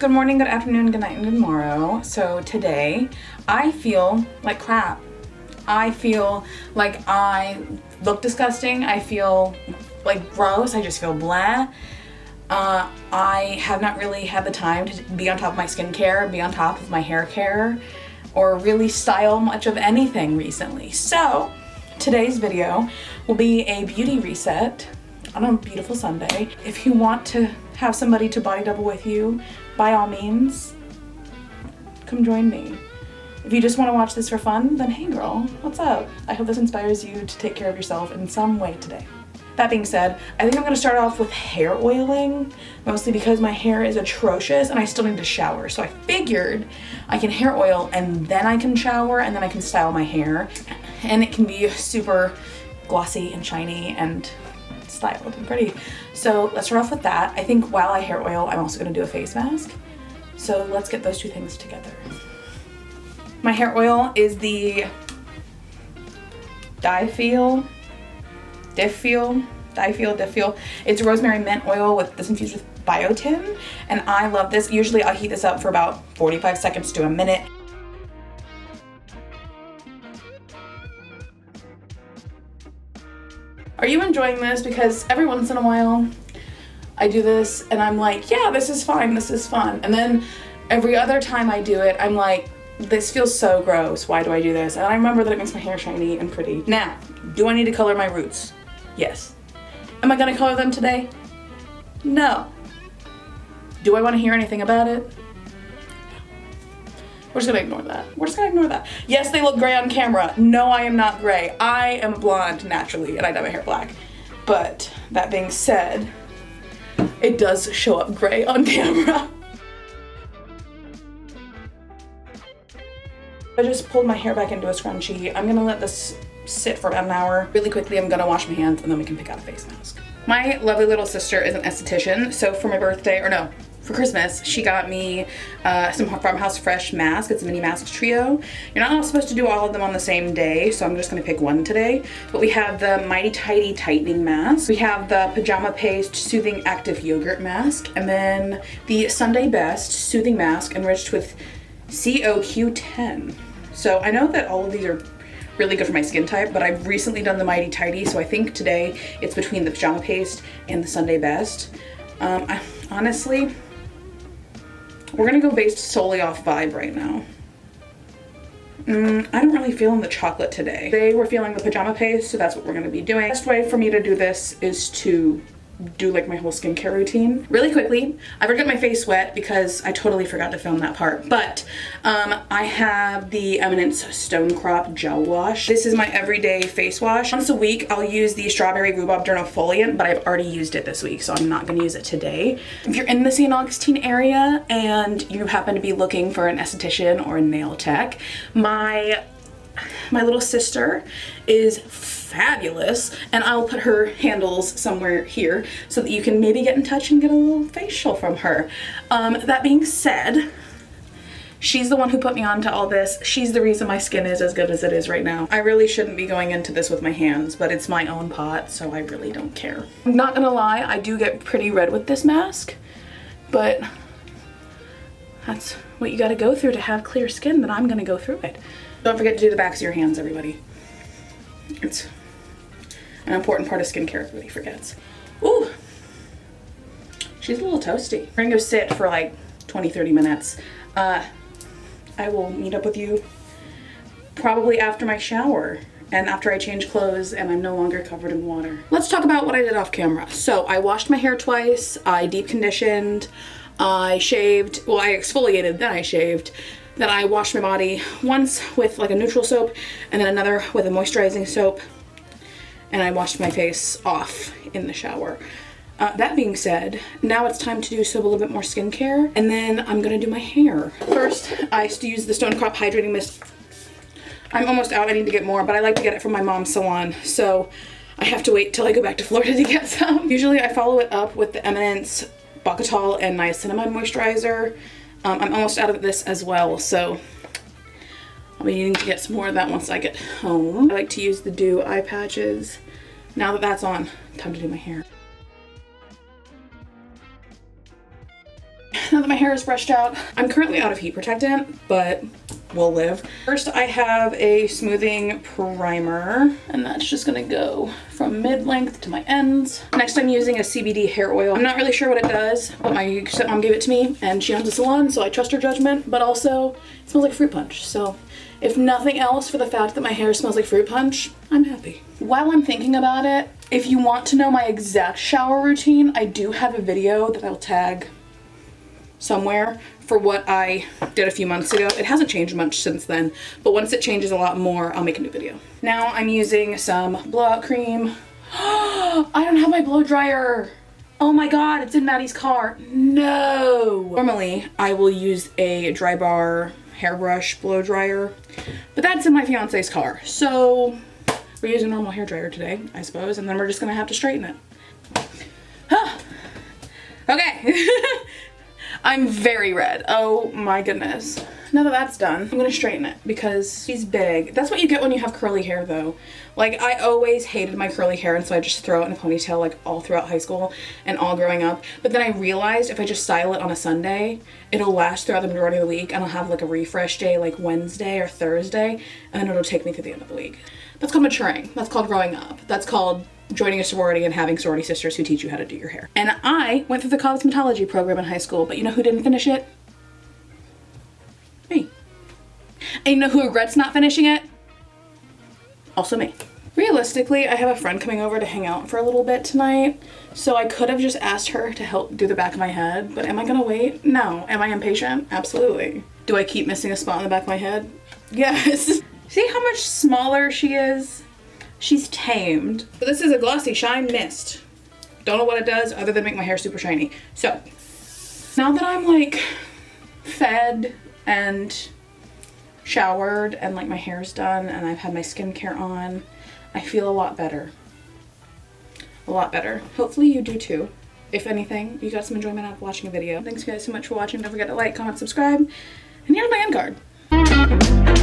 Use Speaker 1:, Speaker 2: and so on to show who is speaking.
Speaker 1: Good morning, good afternoon, good night, and good morrow. So today, I feel like crap. I feel like I look disgusting. I feel like gross. I just feel blah. I have not really had the time to be on top of my skincare, be on top of my hair care, or really style much of anything recently. So today's video will be a beauty reset on a beautiful Sunday. If you want to have somebody to body double with you, by all means, come join me. If you just want to watch this for fun, then hey girl, what's up? I hope this inspires you to take care of yourself in some way today. That being said, I think I'm gonna start off with hair oiling, mostly because my hair is atrocious and I still need to shower. So I figured I can hair oil and then I can shower and then I can style my hair. And it can be super glossy and shiny and styled and pretty. So let's start off with that. I think while I hair oil, I'm also gonna do a face mask. So let's get those two things together. My hair oil is the Diffeel. It's rosemary mint oil with this infused with biotin, and I love this. Usually I'll heat this up for about 45 seconds to a minute. Are you enjoying this? Because every once in a while I do this and I'm like, yeah, this is fine, this is fun. And then every other time I do it, I'm like, this feels so gross. Why do I do this? And I remember that it makes my hair shiny and pretty. Now, do I need to color my roots? Yes. Am I gonna color them today? No. Do I want to hear anything about it? We're just gonna ignore that. We're just gonna ignore that. Yes, they look gray on camera. No, I am not gray. I am blonde naturally and I dye my hair black. But that being said, it does show up gray on camera. I just pulled my hair back into a scrunchie. I'm gonna let this sit for about an hour. Really quickly, I'm gonna wash my hands and then we can pick out a face mask. My lovely little sister is an esthetician, so for my birthday, or no, for Christmas, she got me some Farmhouse Fresh mask. It's a mini mask trio. You're not supposed to do all of them on the same day, so I'm just gonna pick one today. But we have the Mighty Tidy Tightening Mask. We have the Pajama Paste Soothing Active Yogurt Mask. And then the Sunday Best Soothing Mask enriched with CoQ10. So I know that all of these are really good for my skin type, but I've recently done the Mighty Tidy, so I think today it's between the Pajama Paste and the Sunday Best. Honestly, we're gonna go based solely off vibe right now. I don't really feel in the chocolate today. Today we're feeling the Pajama Paste, so that's what we're gonna be doing. The best way for me to do this is to do like my whole skincare routine. Really quickly, I've already got my face wet because I totally forgot to film that part, but I have the Eminence Stone Crop Gel Wash. This is my everyday face wash. Once a week, I'll use the Strawberry Rhubarb Dermafoliant, but I've already used it this week, so I'm not gonna use it today. If you're in the St. Augustine area and you happen to be looking for an esthetician or a nail tech, my little sister is fabulous, and I'll put her handles somewhere here so that you can maybe get in touch and get a little facial from her. That being said, she's the one who put me onto all this. She's the reason my skin is as good as it is right now. I really shouldn't be going into this with my hands, but it's my own pot, so I really don't care. I'm not gonna lie, I do get pretty red with this mask, but that's what you gotta go through to have clear skin, then I'm gonna go through it. Don't forget to do the backs of your hands, everybody. It's an important part of skincare, everybody forgets. Ooh, she's a little toasty. We're gonna go sit for like 20-30 minutes. I will meet up with you probably after my shower and after I change clothes and I'm no longer covered in water. Let's talk about what I did off camera. So I washed my hair twice, I deep conditioned, I shaved, well I exfoliated, then I shaved. Then I washed my body once with like a neutral soap and then another with a moisturizing soap. And I washed my face off in the shower. That being said, now it's time to do a little bit more skincare, and then I'm gonna do my hair. First, I used to use the Stone Crop Hydrating Mist. I'm almost out, I need to get more, but I like to get it from my mom's salon, so I have to wait till I go back to Florida to get some. Usually I follow it up with the Eminence Bacotol and Niacinamide Moisturizer. I'm almost out of this as well, so I'll be needing to get some more of that once I get home. I like to use the Dew eye patches. Now that that's on, time to do my hair. now that my hair is brushed out. I'm currently out of heat protectant, but we'll live. First, I have a smoothing primer, and that's just gonna go from mid-length to my ends. Next, I'm using a CBD hair oil. I'm not really sure what it does, but my stepmom gave it to me, and she owns a salon, so I trust her judgment, but also it smells like fruit punch. So if nothing else, for the fact that my hair smells like fruit punch, I'm happy. While I'm thinking about it, if you want to know my exact shower routine, I do have a video that I'll tag somewhere for what I did a few months ago. It hasn't changed much since then, but once it changes a lot more, I'll make a new video. Now I'm using some blowout cream. I don't have my blow dryer. Oh my God, it's in Maddie's car. No. Normally, I will use a Dry Bar hairbrush blow dryer, but that's in my fiance's car. So we're using a normal hair dryer today, I suppose, and then we're just gonna have to straighten it. Okay. I'm very red. Oh my goodness. Now that that's done, I'm gonna straighten it because she's big. That's what you get when you have curly hair though. Like, I always hated my curly hair, and so I just throw it in a ponytail like all throughout high school and all growing up. But then I realized if I just style it on a Sunday, it'll last throughout the majority of the week, and I'll have like a refresh day like Wednesday or Thursday, and then it'll take me through the end of the week. That's called maturing. That's called growing up. That's called joining a sorority and having sorority sisters who teach you how to do your hair. And I went through the cosmetology program in high school, but you know who didn't finish it? Me. And you know who regrets not finishing it? Also me. Realistically, I have a friend coming over to hang out for a little bit tonight, so I could have just asked her to help do the back of my head, but am I gonna wait? No. Am I impatient? Absolutely. Do I keep missing a spot in the back of my head? Yes. See how much smaller she is? She's tamed. So this is a Glossy Shine Mist. Don't know what it does other than make my hair super shiny. So now that I'm like fed and showered and like my hair's done and I've had my skincare on, I feel a lot better. A lot better. Hopefully you do too. If anything, you got some enjoyment out of watching a video. Thanks you guys so much for watching. Don't forget to like, comment, subscribe, and here's my end card.